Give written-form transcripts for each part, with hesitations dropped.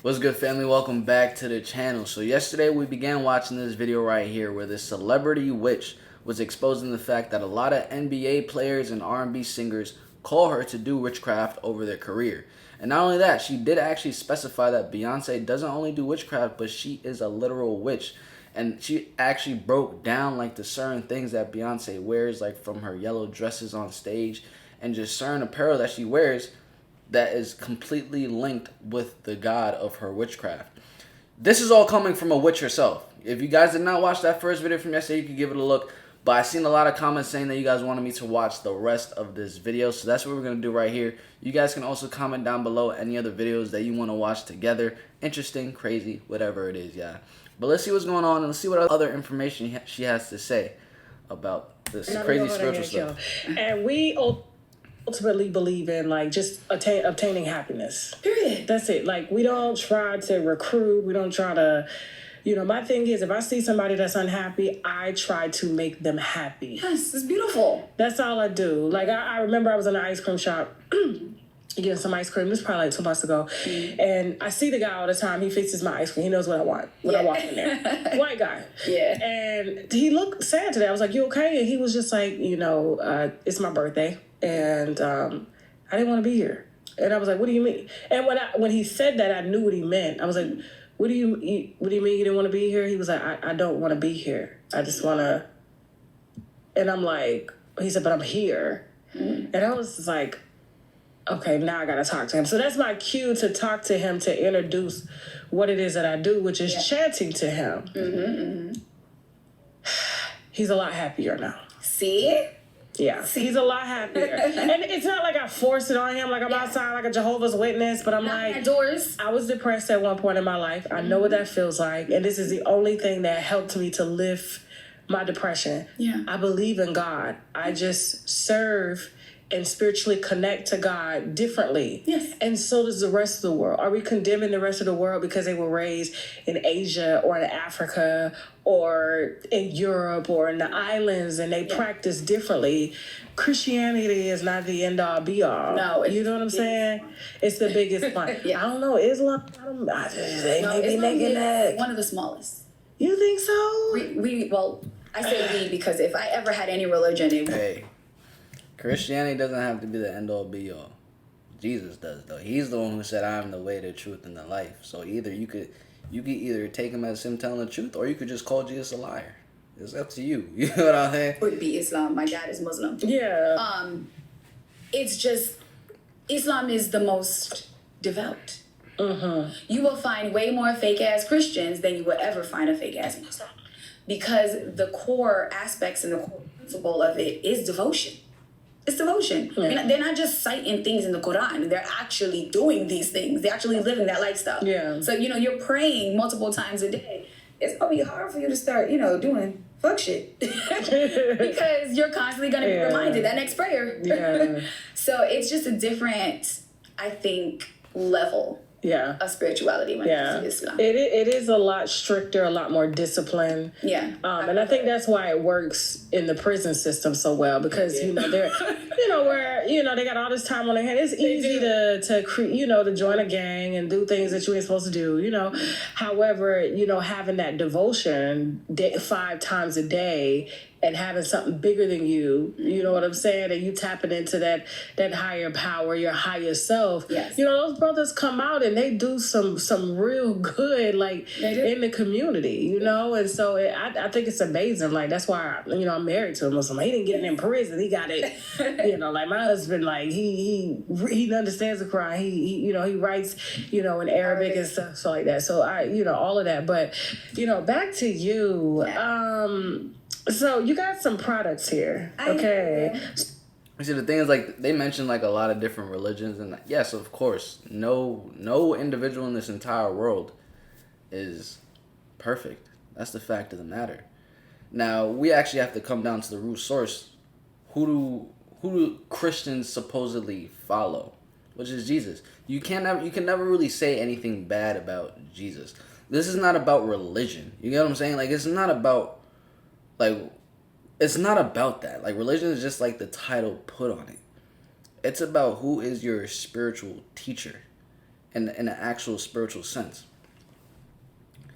What's good, family? Welcome back to the channel. So yesterday we began watching this video right here where this celebrity witch was exposing the fact that a lot of NBA players and R&B singers call her to do witchcraft over their career. And not only that, she did actually specify that Beyonce doesn't only do witchcraft, but she is a literal witch. And she actually broke down like the certain things that Beyonce wears, like from her yellow dresses on stage and just certain apparel that she wears that is completely linked with the god of her witchcraft. This is all coming from a witch herself. If you guys did not watch that first video from yesterday, you could give it a look. But I seen a lot of comments saying that you guys wanted me to watch the rest of this video. So that's what we're going to do right here. You guys can also comment down below any other videos that you want to watch together. Interesting, crazy, whatever it is, yeah. But let's see what's going on and let's see what other information she has to say about this crazy spiritual stuff. And we ultimately believe in like just obtaining happiness. Period. That's it. Like we don't try to recruit. We don't try to, my thing is if I see somebody that's unhappy, I try to make them happy. Yes, it's beautiful. That's all I do. Like I remember I was in an ice cream shop getting some ice cream. This was probably like 2 months ago. And I see the guy all the time. He fixes my ice cream. He knows what I want when I walk in there. White guy. Yeah. And he looked sad today. I was like, you okay? And he was just like, it's my birthday. And I didn't want to be here. And I was like, what do you mean? And when he said that, I knew what he meant. I was like, what do you mean you didn't want to be here? He was like, I don't want to be here. I just want to. And I'm like, he said, but I'm here. And I was just like, okay, now I got to talk to him. So that's my cue to talk to him, to introduce what it is that I do, which is chanting to him. He's a lot happier now. See? Yeah, he's a lot happier. And it's not like I forced it on him, like I'm outside like a Jehovah's Witness, but I'm like, doors. I was depressed at one point in my life. I know what that feels like. And this is the only thing that helped me to lift my depression. Yeah. I believe in God. I just serve and spiritually connect to God differently. Yes. And so does the rest of the world. Are we condemning the rest of the world because they were raised in Asia or in Africa or in Europe or in the islands and they practice differently? Christianity is not the end all be all. No. You know what I'm saying? It's the biggest one. Yeah. I don't know. Islam, they may be making that. One of the smallest. You think so? Well, I say we because if I ever had any religion, it would. Hey, Christianity doesn't have to be the end all be all. Jesus does though. He's the one who said, "I am the way, the truth, and the life." So either you could either take him as him telling the truth, or you could just call Jesus a liar. It's up to you. You know what I'm saying? Would be Islam. My dad is Muslim. Yeah. It's just Islam is the most devout. You will find way more fake ass Christians than you will ever find a fake ass Muslim, because the core aspects and the core principle of it is devotion. It's devotion. Yeah. They're not just citing things in the Quran. They're actually doing these things. They're actually living that lifestyle. Yeah. So, you're praying multiple times a day. It's going to be hard for you to start, doing fuck shit. Because you're constantly going to be reminded that next prayer. Yeah. So it's just a different, I think, level of spirituality when it comes to Islam. It is a lot stricter, a lot more disciplined. Yeah. And I think that's why it works in the prison system so well, because they're where they got all this time on their hands. It's easy to join a gang and do things that you ain't supposed to do. However, having that devotion 5 times a day and having something bigger than you, you know what I'm saying? And you tapping into that higher power, your higher self. Yes. Those brothers come out and they do some real good, like, in the community, And so I think it's amazing. Like, that's why, I'm married to a Muslim. He didn't get it in prison. He got it, like my husband, like, he understands the Quran. He writes, in Arabic and stuff like that. So all of that. But, back to you. So you got some products here, okay? See, the thing is, like, they mentioned like a lot of different religions, and yes, of course, no individual in this entire world is perfect. That's the fact of the matter. Now we actually have to come down to the root source. Who do Christians supposedly follow? Which is Jesus. You can never really say anything bad about Jesus. This is not about religion. You get what I'm saying? Like, it's not about that. Like, religion is just like the title put on it. It's about who is your spiritual teacher. in an actual spiritual sense.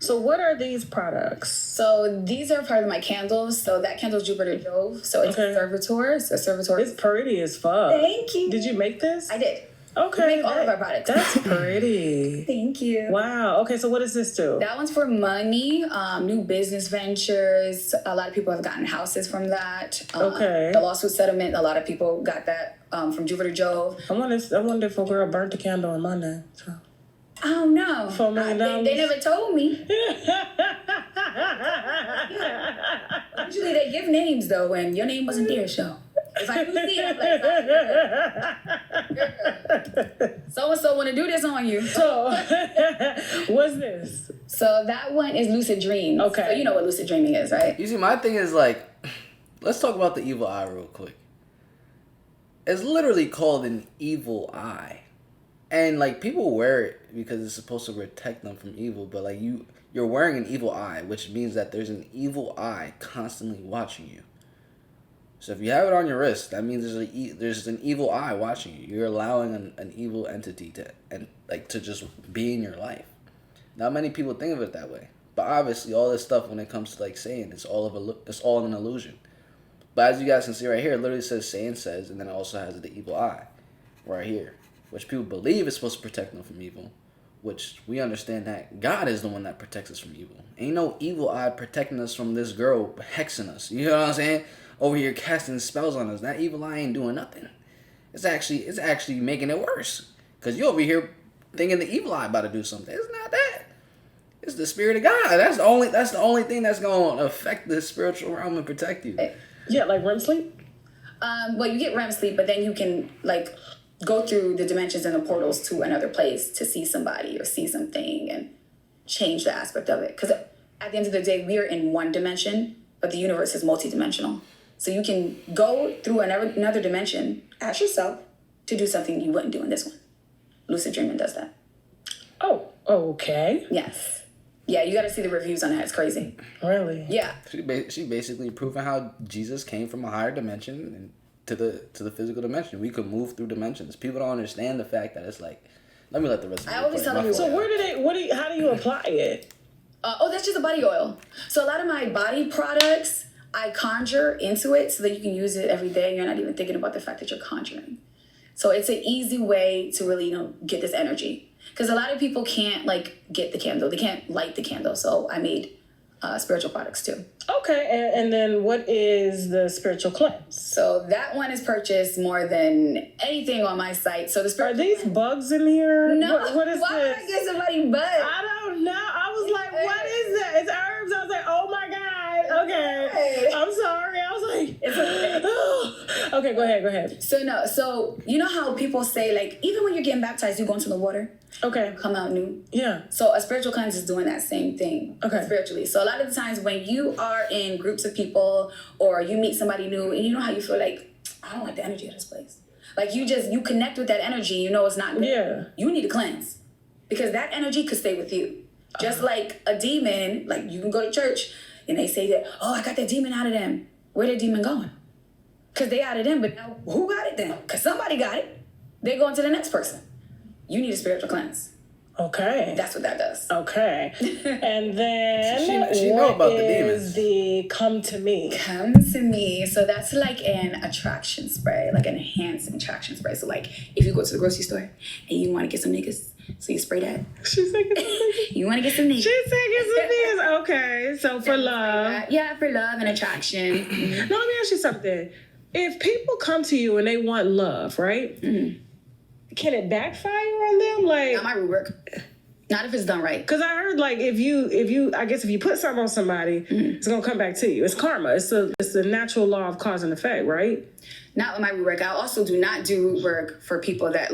So what are these products? So these are part of my candles. So that candle is Jupiter Jove. So it's Okay. Servitor. So Servitor. It's pretty as fuck. Thank you. Did you make this? I did. Okay. We make all of our products. That's pretty. Thank you. Wow. Okay, so what does this do? That one's for money, new business ventures. A lot of people have gotten houses from that. Okay. The lawsuit settlement, a lot of people got that from Jupiter Jove. I wonder if a girl burnt the candle in my name. So. I don't know. $4 million. They never told me. Usually they give names though when your name wasn't there, so. If I do see it, I'm like, so-and-so want to do this on you. So, what's this? So that one is lucid dreams. Okay. So you know what lucid dreaming is, right? You see, my thing is like, let's talk about the evil eye real quick. It's literally called an evil eye. And like people wear it because it's supposed to protect them from evil, but like you're wearing an evil eye, which means that there's an evil eye constantly watching you. So if you have it on your wrist, that means there's an evil eye watching you. You're allowing an evil entity to just be in your life. Not many people think of it that way, but obviously all this stuff when it comes to like saying it's all an illusion. But as you guys can see right here, it literally says saying says, and then it also has the evil eye right here, which people believe is supposed to protect them from evil, which we understand that God is the one that protects us from evil. Ain't no evil eye protecting us from this girl hexing us. You know what I'm saying? Over here casting spells on us. That evil eye ain't doing nothing. It's actually making it worse. Because you over here thinking the evil eye about to do something. It's not that. It's the spirit of God. That's the only thing that's going to affect the spiritual realm and protect you. Yeah, like REM sleep? Well, you get REM sleep, but then you can like go through the dimensions and the portals to another place to see somebody or see something and change the aspect of it. Because at the end of the day, we are in one dimension, but the universe is multidimensional. So you can go through another dimension as yourself to do something you wouldn't do in this one. Lucid dreaming does that. Oh, okay. Yes. Yeah, you got to see the reviews on that. It's crazy. Really? Yeah. She basically proving how Jesus came from a higher dimension and to the physical dimension. We could move through dimensions. People don't understand the fact that it's like, let me let the rest of I you always play. tell them, So how do you apply it? That's just a body oil. So a lot of my body products, I conjure into it so that you can use it every day. You're not even thinking about the fact that you're conjuring. So it's an easy way to really, get this energy. Because a lot of people can't get the candle. They can't light the candle. So I made spiritual products too. Okay, and then what is the spiritual cleanse? So that one is purchased more than anything on my site. So the Are spiritual these bugs in here? No, What is why would this? I get somebody butt? I don't know. I was like, what is that? It's herbs. I was like, oh my God. Okay. Hey. I'm sorry. I was like, It's okay. okay, go ahead. So you know how people say even when you're getting baptized, you go into the water, Okay. come out new. Yeah. So a spiritual cleanse is doing that same thing spiritually. So a lot of the times when you are in groups of people or you meet somebody new and you know how you feel like, I don't like the energy of this place. Like you connect with that energy, you know it's not good. Yeah. You need to cleanse because that energy could stay with you. Just like a demon, like you can go to church and they say that, oh, I got that demon out of them. Where that demon going? Because they out of them, but now who got it then? Because somebody got it. They're going to the next person. You need a spiritual cleanse. Okay. That's what that does. Okay. And then She know what about the is demons. the come to me? Come to me. So that's like an attraction spray, like an enhancing attraction spray. So like if you go to the grocery store and you want to get some niggas, so you spray that. She's thinking You want to get some niggas. She's thinking some things. Okay. So for love. Yeah, for love and attraction. Now let me ask you something. If people come to you and they want love, right? Mm-hmm. Can it backfire on them? Like, Not my rubric. Not if it's done right. because I heard if you put something on somebody, Mm-hmm. it's gonna come back to you. It's karma. It's the natural law of cause and effect, right? Not with my root work. I also do not do root work for people that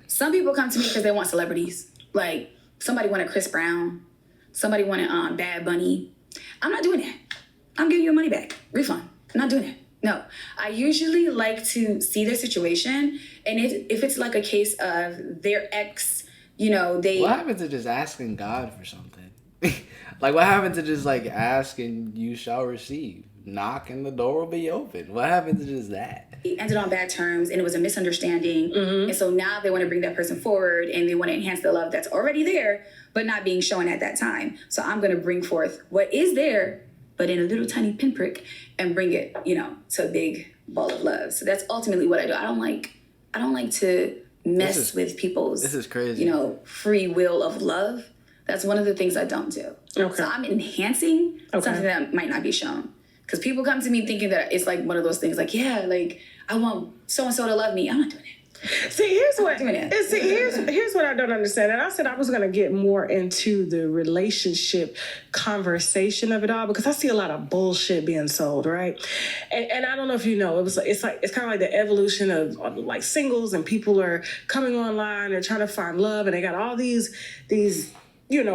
some people come to me because they want celebrities. Like somebody wanted Chris Brown, somebody wanted Bad Bunny. I'm not doing that. I'm giving you your money back. Refund. I'm not doing that. No. I usually like to see their situation, and if it's like a case of their ex, they. What happened to just asking God for something? Like, what happened to just ask and you shall receive? knock and the door will be open. What happens to just that? It ended on bad terms and it was a misunderstanding. And so now they want to bring that person forward and they want to enhance the love that's already there, but not being shown at that time. So I'm going to bring forth what is there, but in a little tiny pinprick and bring it, to a big ball of love. So that's ultimately what I do. I don't like to mess with people's, this is crazy. free will of love. That's one of the things I don't do. Okay. So I'm enhancing something that might not be shown. Because people come to me thinking that it's like one of those things like, yeah, like I want so-and-so to love me. I'm not doing it. See, here's what doing it. here's what I don't understand. And I said I was going to get more into the relationship conversation of it all because I see a lot of bullshit being sold, right? And I don't know if you know, it's kind of like the evolution of like singles and people are coming online and trying to find love and they got all these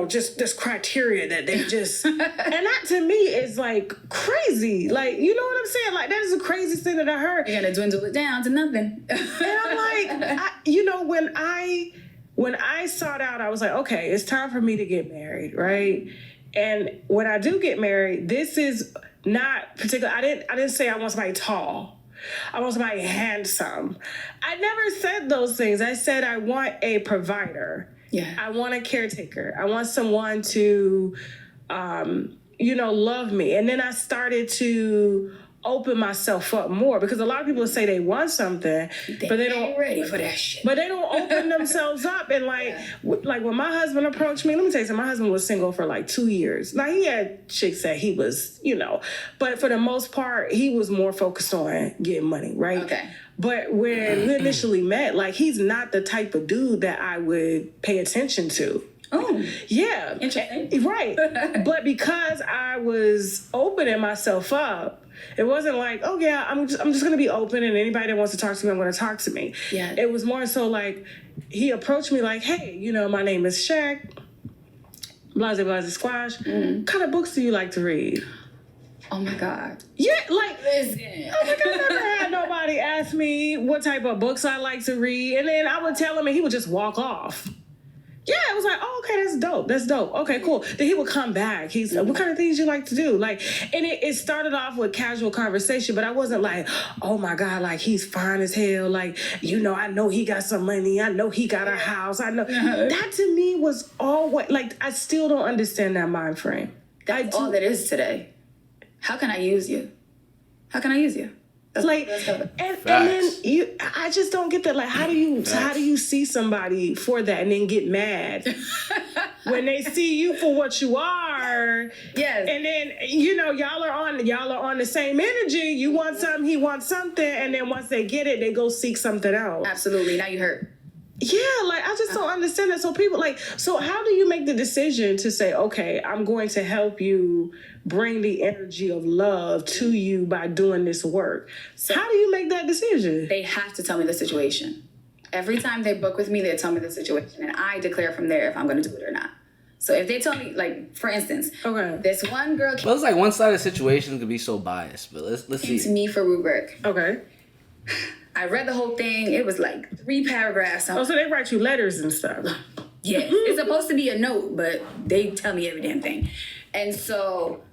just this criteria that they just, and that to me is like crazy. Like, you know what I'm saying? Like, that is the craziest thing that I heard. You're going to dwindle it down to nothing. And I'm like, when I sought out, I was like, okay, it's time for me to get married, right? And when I do get married, this is not particular. I didn't say I want somebody tall. I want somebody handsome. I never said those things. I said I want a provider. Yeah. I want a caretaker. I want someone to, love me. And then I started to open myself up more because a lot of people say they want something, but they don't ready for that shit. But they don't open themselves up. And like when my husband approached me, let me tell you something. My husband was single for like 2 years. Now he had chicks that he was, but for the most part, he was more focused on getting money, right? Okay. But when we initially met, like he's not the type of dude that I would pay attention to. Oh. Yeah. Interesting. Right. But because I was opening myself up, it wasn't like, oh yeah, I'm just gonna be open and anybody that wants to talk to me, I'm gonna talk to me. Yeah. It was more so like he approached me like, hey, my name is Shaq, blase squash. What kind of books do you like to read? Oh my God. Yeah, like Listen. I was like, I've never had nobody ask me what type of books I like to read, and then I would tell him and he would just walk off. Yeah, it was like, oh, okay, that's dope. Okay, cool. Then he would come back. He's like, what kind of things you like to do? Like, and it started off with casual conversation, but I wasn't like, oh my God, like he's fine as hell. Like, I know he got some money. I know he got a house. I know. That to me was all what, like, I still don't understand that mind frame. That's all that is today. How can I use you? How can I use you? And then I just don't get that. Like, how do you see somebody for that and then get mad when they see you for what you are? Yes. And then y'all are on the same energy. You want something, he wants something, and then once they get it, they go seek something else. Absolutely. Now you hurt. Yeah, like I just don't understand that. So people so how do you make the decision to say, okay, I'm going to help you bring the energy of love to you by doing this work? So how do you make that decision? They have to tell me the situation. Every time they book with me, they tell me the situation, and I declare from there if I'm going to do it or not. So if they tell me, like, for instance, this one girl Well, it's like one-sided situations could be so biased, but let's see. came to me for Rubric. Okay. I read the whole thing. It was like 3 paragraphs. So they write you letters and stuff. Yes. It's supposed to be a note, but they tell me every damn thing. And so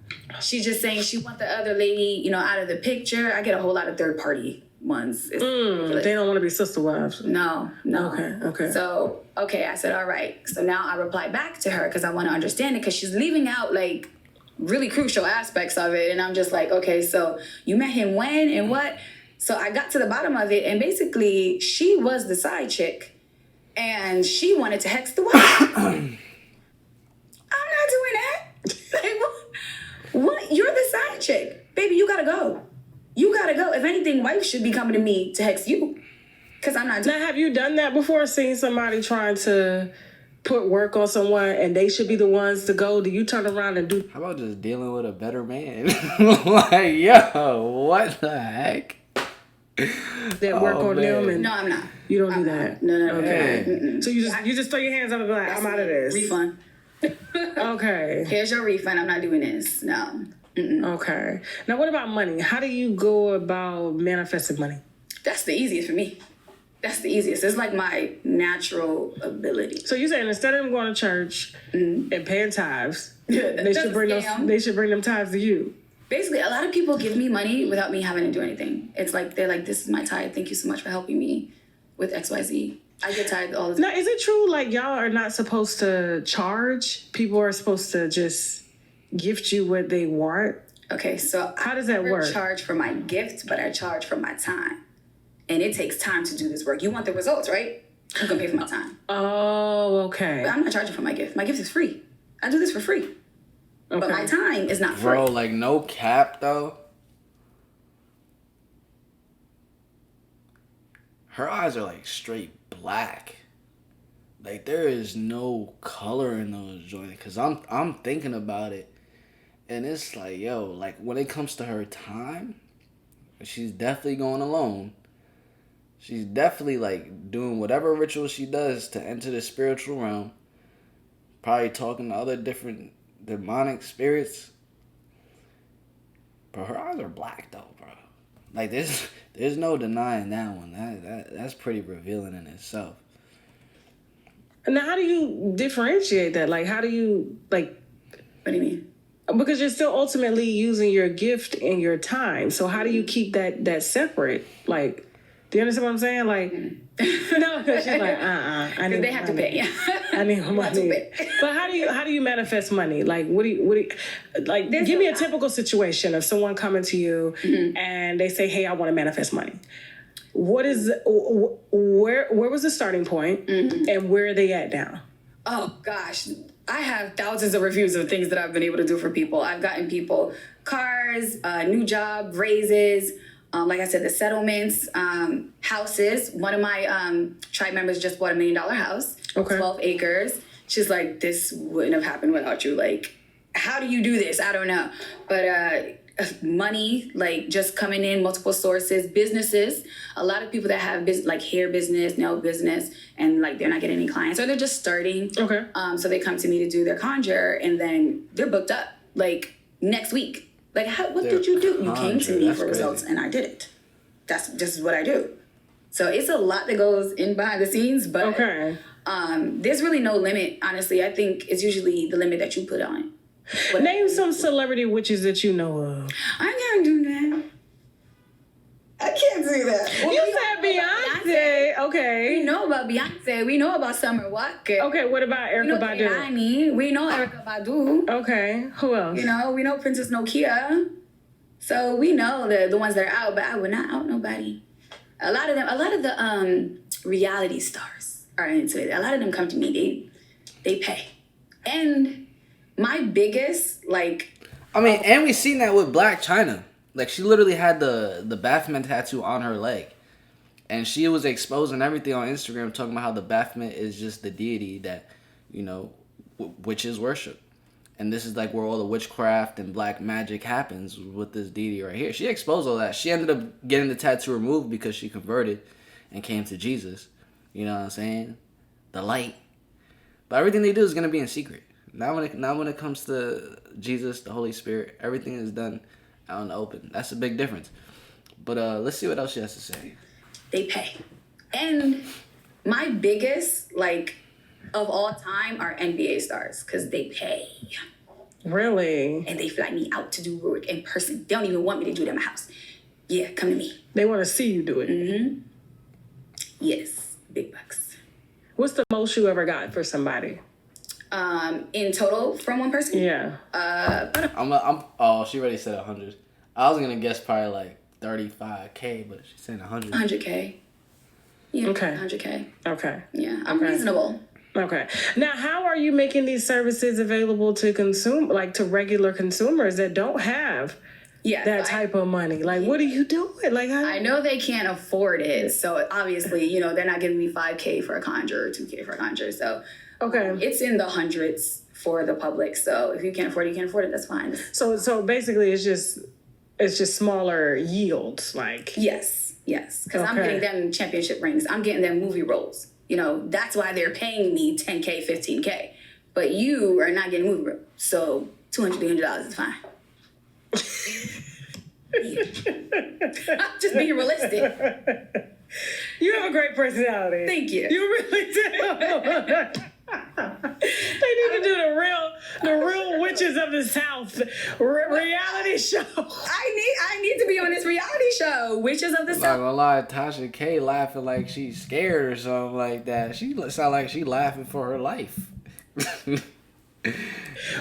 she's just saying she want the other lady, out of the picture. I get a whole lot of third-party ones. It's ridiculous. They don't want to be sister wives. No. Okay. So, I said, all right. So now I reply back to her because I want to understand it because she's leaving out, like, really crucial aspects of it. And I'm just like, okay, so you met him when and what? So I got to the bottom of it, and basically she was the side chick, and she wanted to hex the wife. I'm not doing that. Like, what? You're the side chick. Baby, you gotta go. You gotta go. If anything, wife should be coming to me to hex you, because I'm not doing Now, have you done that before, seen somebody trying to put work on someone and they should be the ones to go? Do you turn around and do... How about just dealing with a better man? Like, yo, what the heck? that work on them and No, I'm not. you don't do that. No. Okay. Mm-mm. So you just throw your hands up and be like, I'm out of this. Refund. Okay. Here's your refund. I'm not doing this. No. Mm-mm. Okay. Now what about money? How do you go about manifesting money? That's the easiest for me. That's the easiest. It's like my natural ability. So you're saying instead of them going to church and paying tithes, they That's should bring a scam. they should bring them tithes to you. basically, a lot of people give me money without me having to do anything. It's like, they're like, this is my tithe. Thank you so much for helping me with XYZ. I get tithe all the time. Now, is it true, like, y'all are not supposed to charge? People are supposed to just gift you what they want? Okay, so How does that work? I charge for my gift, but I charge for my time. And it takes time to do this work. You want the results, right? You can pay for my time. Oh, okay. But I'm not charging for my gift. My gift is free. I do this for free. Okay. But my time is not free. Bro, like, no cap, though. Her eyes are, like, straight black. Like, there is no color in those joints. Because I'm thinking about it. And it's like, yo, like, when it comes to her time, she's definitely going alone. She's definitely, like, doing whatever ritual she does to enter the spiritual realm. Probably talking to other different demonic spirits. Bro, her eyes are black, though, bro. Like, there's no denying that one. That's pretty revealing in itself. Now, how do you differentiate that? Like, how do you, like... What do you mean? Because you're still ultimately using your gift and your time. So how do you keep that separate? Like, do you understand what I'm saying? Like, no, because she's like, I need They have to pay. I need money. But how do you manifest money? Like, what do you like? Give me a typical situation of someone coming to you and they say, "Hey, I want to manifest money." What is where was the starting point and where are they at now? Oh gosh, I have thousands of reviews of things that I've been able to do for people. I've gotten people cars, new job, raises. Like I said, the settlements, houses. One of my tribe members just bought $1 million house, 12 acres. She's like, this wouldn't have happened without you. Like, how do you do this? I don't know. But money, like just coming in, multiple sources, businesses. A lot of people that have like hair business, nail business, and like they're not getting any clients or they're just starting. Okay. So they come to me to do their conjure and then they're booked up like next week. Like, what did you do? You came to me for results and I did it. That's just what I do. So it's a lot that goes in behind the scenes, but there's really no limit, honestly. I think it's usually the limit that you put on it. Name some celebrity witches that you know of. I can't do that. I can't do that. Well, You said Beyonce. Okay. We know about Beyonce. We know about Summer Walker. Okay, what about We Erykah know Badu? Kehlani. We know Erykah Badu. Okay, who else? You know, we know Princess Nokia. So we know the ones that are out, but I would not out nobody. A lot of the reality stars are into it. A lot of them come to me. They pay. And my biggest, like... I mean, and we seen that with Black China. Like, she literally had the Baphomet tattoo on her leg. And she was exposing everything on Instagram, talking about how the Baphomet is just the deity that, you know, witches worship. And this is like where all the witchcraft and black magic happens with this deity right here. She exposed all that. She ended up getting the tattoo removed because she converted and came to Jesus. You know what I'm saying? The light. But everything they do is going to be in secret. Not when it comes to Jesus, the Holy Spirit. Everything is done out in the open. That's a big difference. But let's see what else she has to say. They pay. And my biggest, like, of all time are NBA stars because they pay. Really? And they fly me out to do work in person. They don't even want me to do it at my house. Yeah, come to me. They want to see you do it. Yes, big bucks. What's the most you ever got for somebody? In total from one person? Yeah. She already said 100. I was gonna guess probably like 35K, but she's saying 100. 100K. Yeah. Okay. 100K. Okay. Yeah, I'm reasonable. Okay. Now, how are you making these services available to to regular consumers that don't have that type of money? Like, what are you doing? Like, I know they can't afford it, so obviously, you know, they're not giving me 5K for a conjure or 2K for a conjure. So, it's in the hundreds for the public. So if you can't afford it, you can't afford it. That's fine. So basically, it's just smaller yields, like. Yes, because I'm getting them championship rings. I'm getting them movie roles. You know, that's why they're paying me 10K, 15K. But you are not getting movie roles. So $200, $300 is fine. I'm just being realistic. You have a great personality. Thank you. You really do. They need to do the real witches Witches of the South reality show. I need to be on this reality show, Witches of the Not South. gonna lie, Tasha K laughing like she's scared or something like that. She sound like she laughing for her life.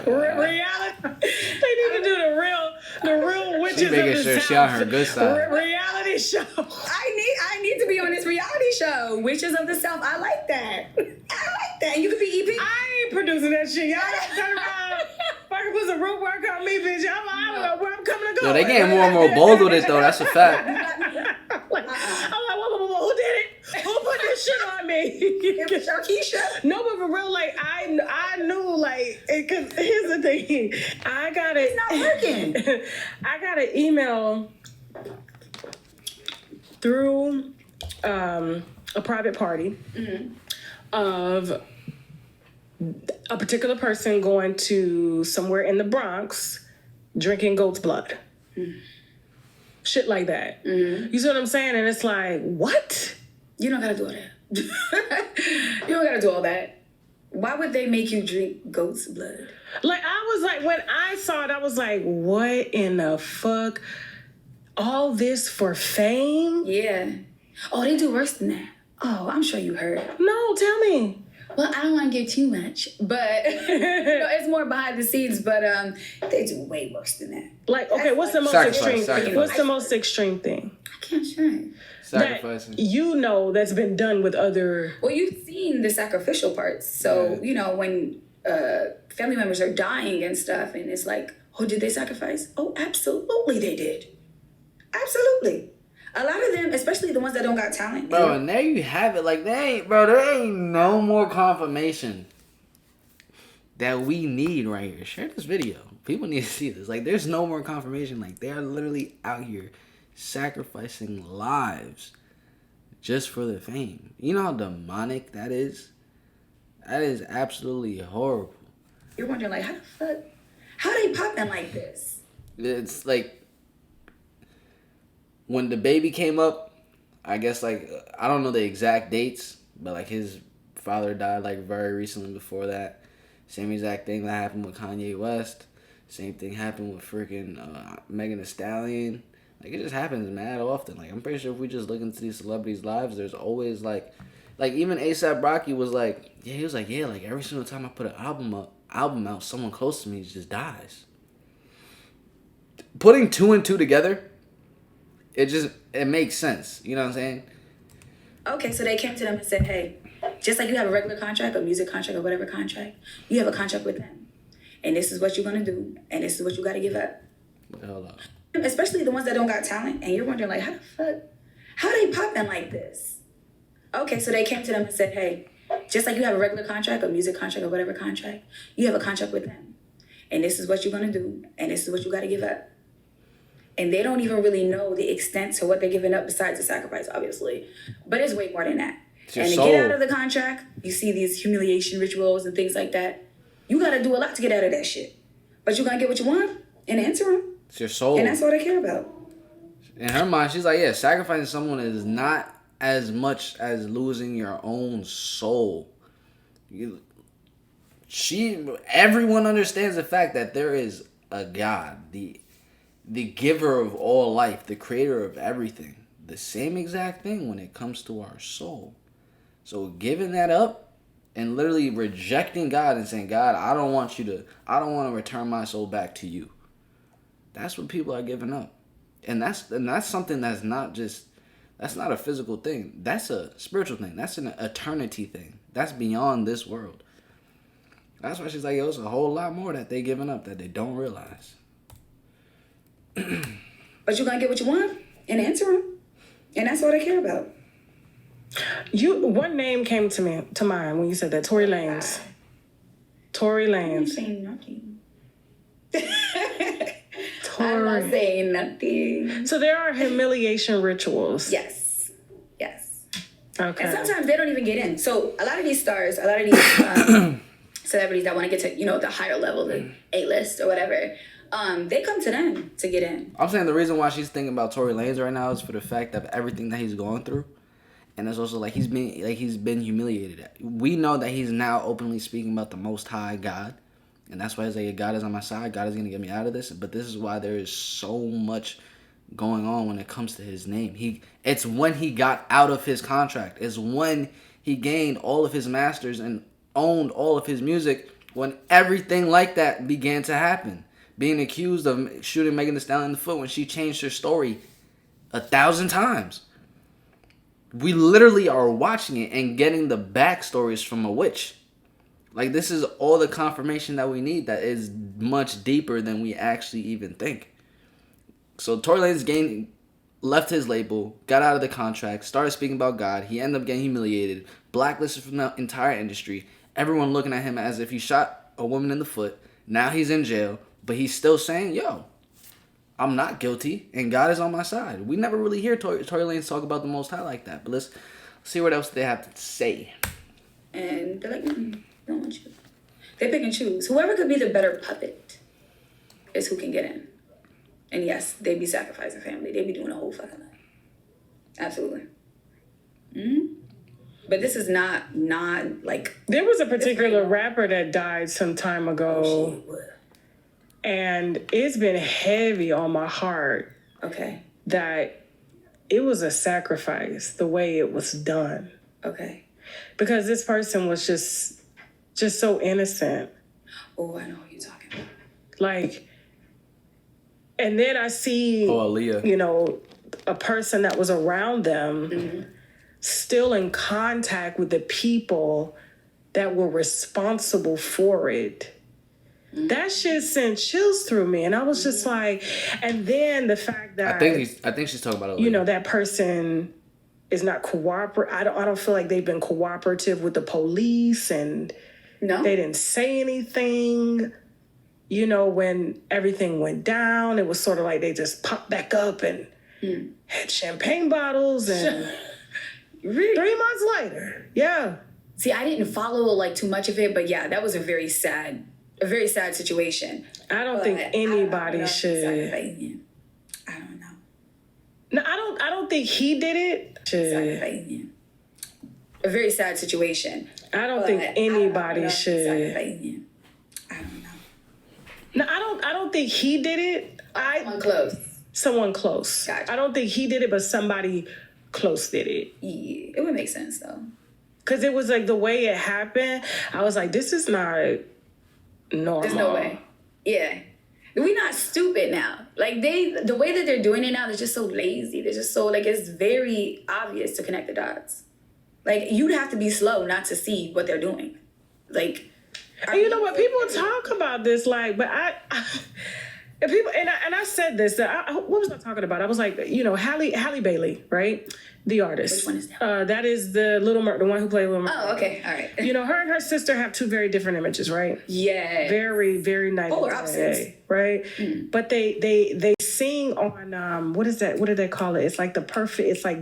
Reality. They need to do the real Witches She of making the sure South. she on her good side. Reality show. I need to be on this reality show, Witches of the South. I like that. I like that. You could be EP. I ain't producing that shit. Y'all don't turn around. Fucking put some root work on me, bitch. I don't know where I'm coming to go. Yo, they getting more and more bold with it though. That's a fact. I'm like, whoa, who did it? Who put this shit on me? It was Sharkeisha. No, but for real, like I knew, like, cause here's the thing, I got it. It's not working. I got an email through a private party of a particular person going to somewhere in the Bronx drinking goat's blood. Shit like that. You see what I'm saying? And it's like, what? You don't gotta do all that. You don't gotta do all that. Why would they make you drink goat's blood? Like, I was like, when I saw it, I was like, what in the fuck? All this for fame? Yeah. Oh, they do worse than that. Oh, I'm sure you heard. No, tell me. Well, I don't want to give too much, but it's more behind the scenes. But they do way worse than that. Like, okay, what's the most Sacrifice. What's the most extreme thing I can't share. Sacrificing. that you know that's been done with other? Well, you've seen the sacrificial parts. So, you know, when family members are dying and stuff, and it's like, oh, did they sacrifice? Oh, absolutely they did. Absolutely. A lot of them, especially the ones that don't got talent. Bro, and there you have it. Like, there ain't no more confirmation that we need right here. Share this video. People need to see this. Like, there's no more confirmation. Like, they are literally out here sacrificing lives just for the fame. You know how demonic that is? That is absolutely horrible. You're wondering, like, how they popping like this? It's like, when the baby came up, I guess, like, I don't know the exact dates, but, like, his father died, like, very recently before that. Same exact thing that happened with Kanye West. Same thing happened with freaking Megan Thee Stallion. Like, it just happens mad often. Like, I'm pretty sure if we just look into these celebrities' lives, there's always, like even A$AP Rocky was like, yeah, he was like, yeah, like, every single time I put an album out, someone close to me just dies. Putting two and two together, it makes sense. You know what I'm saying? Okay, so they came to them and said, hey, just like you have a regular contract, a music contract, or whatever contract, you have a contract with them. And this is what you're going to do. And this is what you got to give up. Hold up. Especially the ones that don't got talent. And you're wondering, like, how they popping like this? Okay, so they came to them and said, hey, just like you have a regular contract, a music contract, or whatever contract, you have a contract with them. And this is what you're going to do. And this is what you got to give up. And they don't even really know the extent to what they're giving up besides the sacrifice, obviously. But it's way more than that. And to get out of the contract, you see these humiliation rituals and things like that. You got to do a lot to get out of that shit. But you're going to get what you want in the interim. It's your soul. And that's all they care about. In her mind, she's like, yeah, sacrificing someone is not as much as losing your own soul. Everyone understands the fact that there is a God, the giver of all life, the creator of everything. The same exact thing when it comes to our soul. So giving that up and literally rejecting God and saying, God, I don't want to return my soul back to you. That's what people are giving up. And that's something that's not a physical thing. That's a spiritual thing. That's an eternity thing. That's beyond this world. That's why she's like, yo, it's a whole lot more that they giving up that they don't realize. But you're going to get what you want in the interim. And that's all they care about. One name came to mind when you said that. Tory Lanez. Tory Lanez. I'm saying nothing. I'm not saying nothing. So there are humiliation rituals. Yes. Okay. And sometimes they don't even get in. So a lot of these stars, a lot of these celebrities that want to get to, the higher level, the A-list or whatever, they come to them to get in. I'm saying the reason why she's thinking about Tory Lanez right now is for the fact of everything that he's going through. And it's also he's been humiliated. We know that he's now openly speaking about the Most High God. And that's why he's like, God is on my side. God is going to get me out of this. But this is why there is so much going on when it comes to his name. It's when he got out of his contract. It's when he gained all of his masters and owned all of his music, when everything like that began to happen. Being accused of shooting Megan Thee Stallion in the foot when she changed her story 1,000 times. We literally are watching it and getting the backstories from a witch. Like, this is all the confirmation that we need that is much deeper than we actually even think. So Tory Lanez left his label, got out of the contract, started speaking about God. He ended up getting humiliated, blacklisted from the entire industry. Everyone looking at him as if he shot a woman in the foot. Now he's in jail, but he's still saying, yo, I'm not guilty, and God is on my side. We never really hear Tory Lanez talk about the Most High like that. But let's see what else they have to say. And they're like, don't want you. They pick and choose. Whoever could be the better puppet is who can get in. And yes, they be sacrificing family. They be doing a whole fucking lot. Absolutely. But this is not like... There was a particular rapper that died some time ago. And it's been heavy on my heart. Okay. That it was a sacrifice, the way it was done. Okay. Because this person was just so innocent. Oh, I know what you're talking about. Like, and then I see, Aaliyah. you know, a person that was around them still in contact with the people that were responsible for it. That shit sent chills through me, and I was just like, and then the fact that I think she's talking about Aaliyah. You know, that person is not cooperative. I don't feel like they've been cooperative with the police, and they didn't say anything. You know, when everything went down, it was sort of like they just popped back up and had champagne bottles, and 3 months later, yeah. See, I didn't follow like too much of it, but yeah, that was a very sad situation. I don't think anybody should. I don't know. No, I don't think he did it. A very sad situation. I don't think anybody should. I don't know. No, I don't think he did it. Someone close. Gotcha. I don't think he did it, but somebody close did it. Yeah, it would make sense though. Because it was like the way it happened, I was like, this is not normal. There's no way. Yeah. We're not stupid now. Like the way that they're doing it now, they're just so lazy. They're just so like, it's very obvious to connect the dots. Like you'd have to be slow not to see what they're doing. Like, and you know what? People talk about this, like, but and people, and I said this. What was I talking about? I was like, you know, Halle Bailey, right? The artist. Which one is that? That is the the one who played Little Mermaid. Oh, okay, all right. You know, her and her sister have 2 very different images, right? Yeah. Very, very nice. Polar opposites. Right? But they sing on what is that? What do they call it? It's like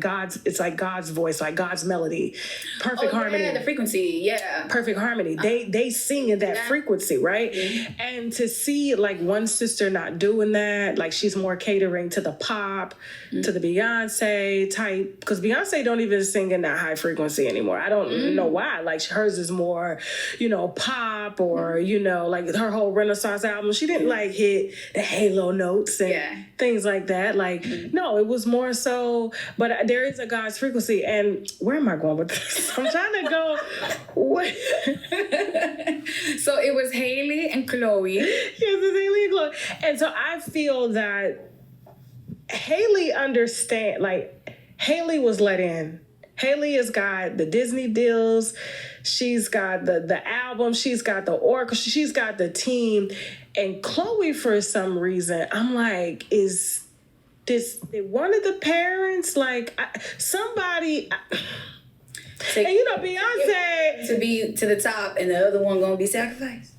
God's voice, like God's melody. Perfect harmony. Yeah, the frequency, yeah. Perfect harmony. They sing in that frequency, right? And to see like one sister not doing that, like she's more catering to the pop, to the Beyonce type, because Beyonce don't even sing in that high frequency anymore. I don't know why. Like hers is more, you know, pop, or you know, like her whole Renaissance album. She didn't like hit the halo notes and things like that. Like no, it was more so. But there is a God's frequency. And where am I going with this? I'm trying to go. What? So it was Haley and Chloe. Yes, it's Haley and Chloe. And so I feel that Haley Haley was let in. Haley has got the Disney deals. She's got the album. She's got the orchestra. She's got the team. And Chloe, for some reason, I'm like, is this one of the parents? Like, somebody... And you know, Beyonce... To be to the top and the other one gonna be sacrificed?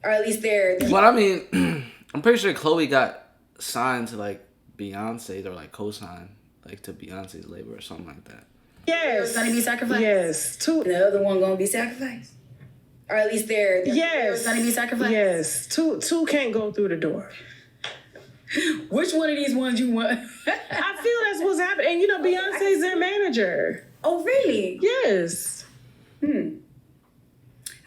Or at least they're... But I mean, I'm pretty sure Chloe got signed to like Beyonce, or like co-signed like to Beyonce's label or something like that. Yes. Gonna be sacrificed? Yes. And the other one gonna be sacrificed? Or at least they're gonna be sacrificed? Yes. Two can't go through the door. Which one of these ones you want? I feel that's what's happening. And you know, Beyonce's their manager. Oh, really? Yes.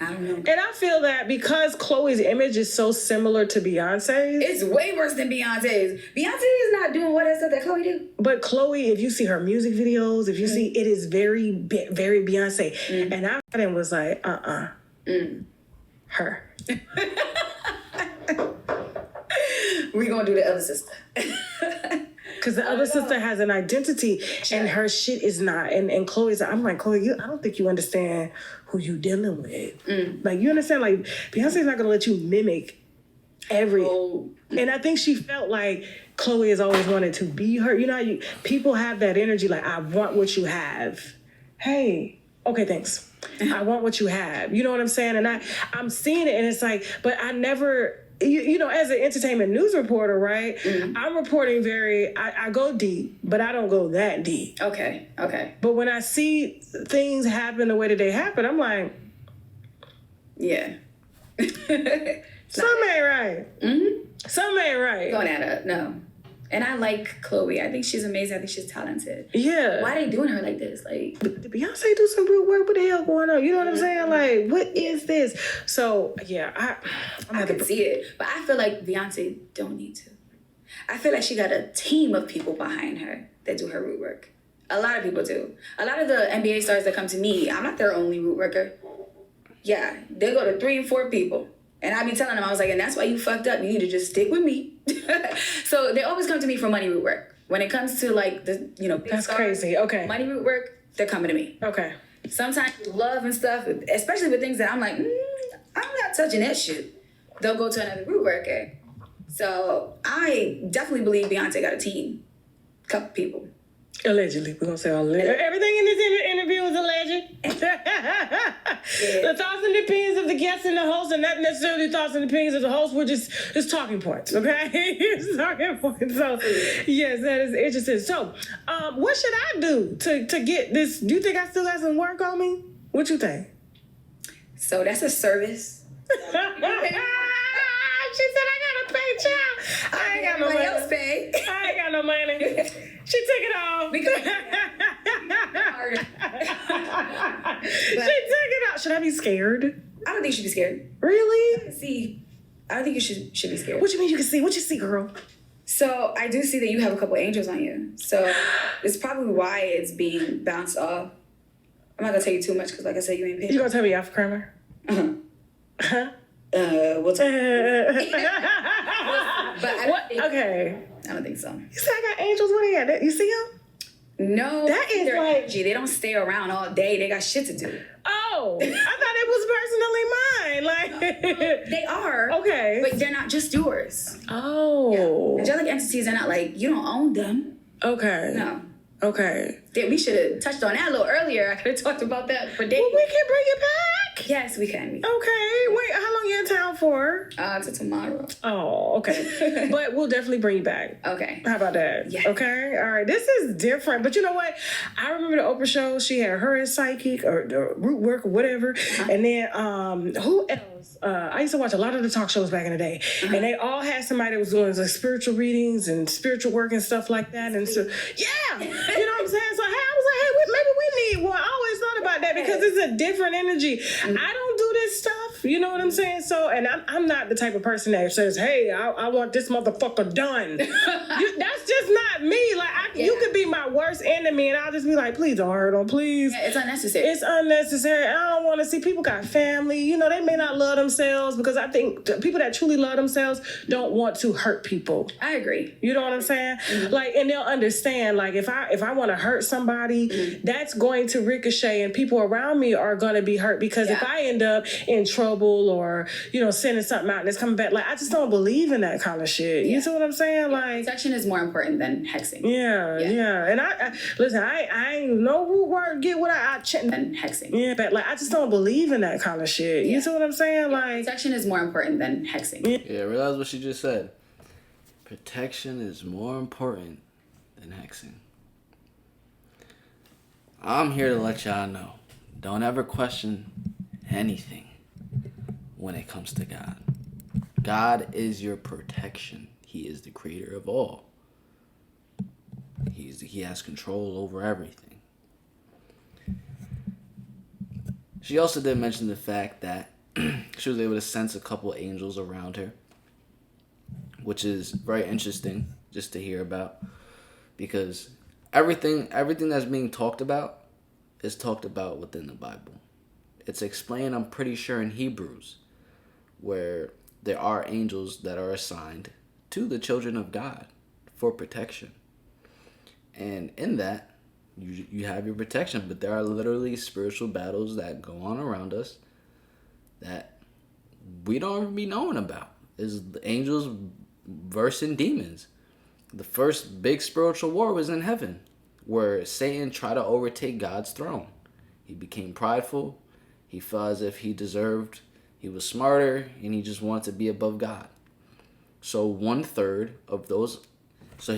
I don't know. And I feel that because Chloe's image is so similar to Beyonce's. It's way worse than Beyonce's. Beyonce is not doing what that stuff that Chloe do. But Chloe, if you see her music videos, if you see, it is very, very Beyonce. And I was like, her. We gonna do the other sister. Because the other sister has an identity and her shit is not. And Chloe's, I'm like, Chloe, I don't think you understand who you dealing with. Like, you understand, like, Beyonce's not going to let you mimic every. Oh. And I think she felt like Chloe has always wanted to be her. You know, people have that energy, like, I want what you have. Hey, okay, thanks. I want what you have. You know what I'm saying? And I'm seeing it and it's like, but I never... You know, as an entertainment news reporter, right? I'm reporting I go deep, but I don't go that deep. Okay. But when I see things happen the way that they happen, I'm like, yeah. something ain't right. Something ain't right. Going at her, no. And I like Chloe. I think she's amazing. I think she's talented. Yeah. Why are they doing her like this? Like, did Beyonce do some real work? What the hell going on? You know what I'm saying? Like, what is this? So, yeah, I can see it. But I feel like Beyonce don't need to. I feel like she got a team of people behind her that do her root work. A lot of people do. A lot of the NBA stars that come to me, I'm not their only root worker. Yeah, they go to 3 and 4 people. And I be telling them, I was like, and that's why you fucked up. You need to just stick with me. So they always come to me for money root work. When it comes to like the, you know, big that's stars, crazy. Okay. money root work, they're coming to me. Okay. Sometimes love and stuff, especially with things that I'm like, I'm not touching that shit. They'll go to another root worker. So I definitely believe Beyonce got a team. Couple people. Allegedly. We're going to say allegedly. Everything in this interview is alleged. The thoughts and opinions of the guests and the host are not necessarily thoughts and opinions of the host. We're just talking points, okay? It's talking points. So, yes, that is interesting. So, what should I do to get this? Do you think I still got some work on me? What you think? So that's a service. She said I gotta pay child. I ain't got no money. Else pay. I ain't got no money. She took it off. Because She took it off. Should I be scared? I don't think you should be scared. Really? See, I don't think you should be scared. What you mean you can see? What you see, girl? So I do see that you have a couple angels on you. So it's probably why it's being bounced off. I'm not gonna tell you too much because, like I said, you ain't paid. You gonna tell me off, Kramer? Huh? We'll talk. But Okay. I don't think so. You said I got angels. What are they? You see them? No, That is their like- energy. They don't stay around all day. They got shit to do. Oh, I thought it was personally mine. Like They are. Okay. But they're not just yours. Oh. Angelic entities are not like, you don't own them. Okay. No. Okay. We should have touched on that a little earlier. I could have talked about that for days. Well, we can bring it back. Yes, we can. Okay. Wait, how long you in town for? To tomorrow. Oh, okay. But we'll definitely bring you back. Okay. How about that? Yeah. Okay. All right. This is different. But you know what? I remember the Oprah show. She had her as psychic or the root work or whatever. And then who else? I used to watch a lot of the talk shows back in the day. And they all had somebody that was doing like spiritual readings and spiritual work and stuff like that. And so, yeah. You know what I'm saying? So I was like, hey, maybe we need one. I always thought about that because it's a different energy. I don't do this stuff. You know what I'm saying? So, and I'm not the type of person that says, hey, I want this motherfucker done. That's just not me. Like, you could be my worst enemy and I'll just be like, please don't hurt them, please. Yeah, it's unnecessary. It's unnecessary. I don't want to see people got family. You know, they may not love themselves because I think people that truly love themselves don't want to hurt people. I agree. You know what I'm saying? Like, and they'll understand, like, if I want to hurt somebody, that's going to ricochet and people around me are going to be hurt because if I end up in trouble or, you know, sending something out and it's coming back, like, I just don't believe in that kind of shit. You see what I'm saying? Like, Protection is more important than hexing. yeah. And I listen, I ain't no root word get what I Than hexing. yeah, but like, I just don't believe in that kind of shit. You see what I'm saying? Like, Protection is more important than hexing. Yeah, realize what she just said. Protection is more important than hexing. I'm here to let y'all know. Don't ever question anything when it comes to God. God is your protection. He is the creator of all. He has control over everything. She also did mention the fact that she was able to sense a couple angels around her, which is very interesting just to hear about, because everything that's being talked about is talked about within the Bible. It's explained, I'm pretty sure, in Hebrews, where there are angels that are assigned to the children of God for protection. And in that, you have your protection, but there are literally spiritual battles that go on around us that we don't even be knowing about. Is the angels versus demons. The first big spiritual war was in heaven, where Satan tried to overtake God's throne. He became prideful. He felt as if he deserved, he was smarter, and he just wanted to be above God. So he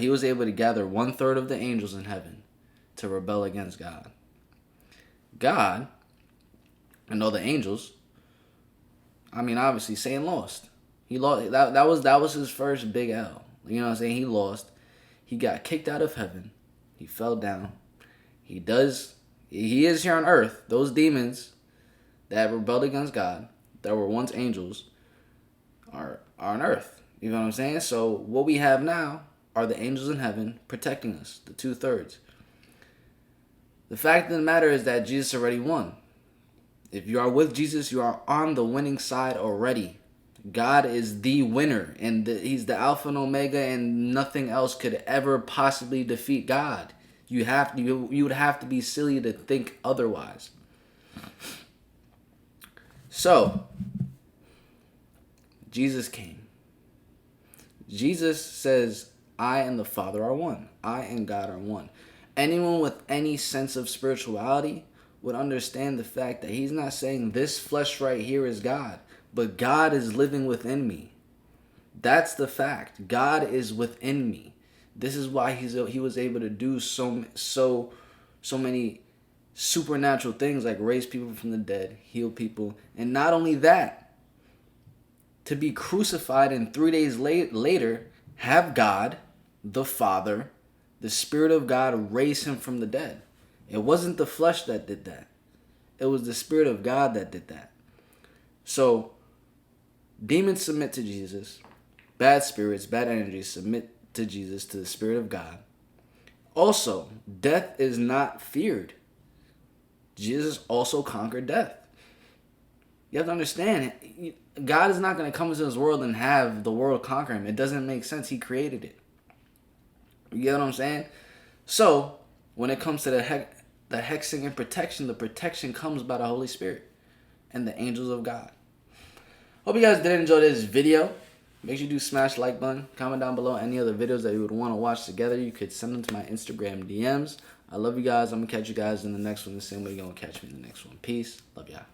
was able to gather 1/3 of the angels in heaven to rebel against God. God, and all the angels, I mean, obviously, Satan lost. He lost. That was his first big L. You know what I'm saying? He lost. He got kicked out of heaven. He fell down. He is here on earth. Those demons that rebelled against God, that were once angels, are on earth. You know what I'm saying? So what we have now are the angels in heaven protecting us, the 2/3. The fact of the matter is that Jesus already won. If you are with Jesus, you are on the winning side already. God is the winner, and he's the Alpha and Omega, and nothing else could ever possibly defeat God. You would have to be silly to think otherwise. So, Jesus came. Jesus says, I and the Father are one. I and God are one. Anyone with any sense of spirituality would understand the fact that he's not saying this flesh right here is God, but God is living within me. That's the fact. God is within me. This is why he was able to do so many supernatural things, like raise people from the dead, heal people, and not only that, to be crucified and 3 days later have God, the Father, the Spirit of God raise him from the dead. It wasn't the flesh that did that. It was the Spirit of God that did that. So, demons submit to Jesus. Bad spirits, bad energies submit to Jesus, to the Spirit of God. Also, death is not feared. Jesus also conquered death. You have to understand, God is not going to come into this world and have the world conquer him. It doesn't make sense. He created it. You get what I'm saying? So, when it comes to the hexing and protection, the protection comes by the Holy Spirit and the angels of God. Hope you guys did enjoy this video. Make sure you do smash the like button. Comment down below any other videos that you would want to watch together. You could send them to my Instagram DMs. I love you guys. I'm going to catch you guys in the next one the same way you're going to catch me in the next one. Peace. Love y'all.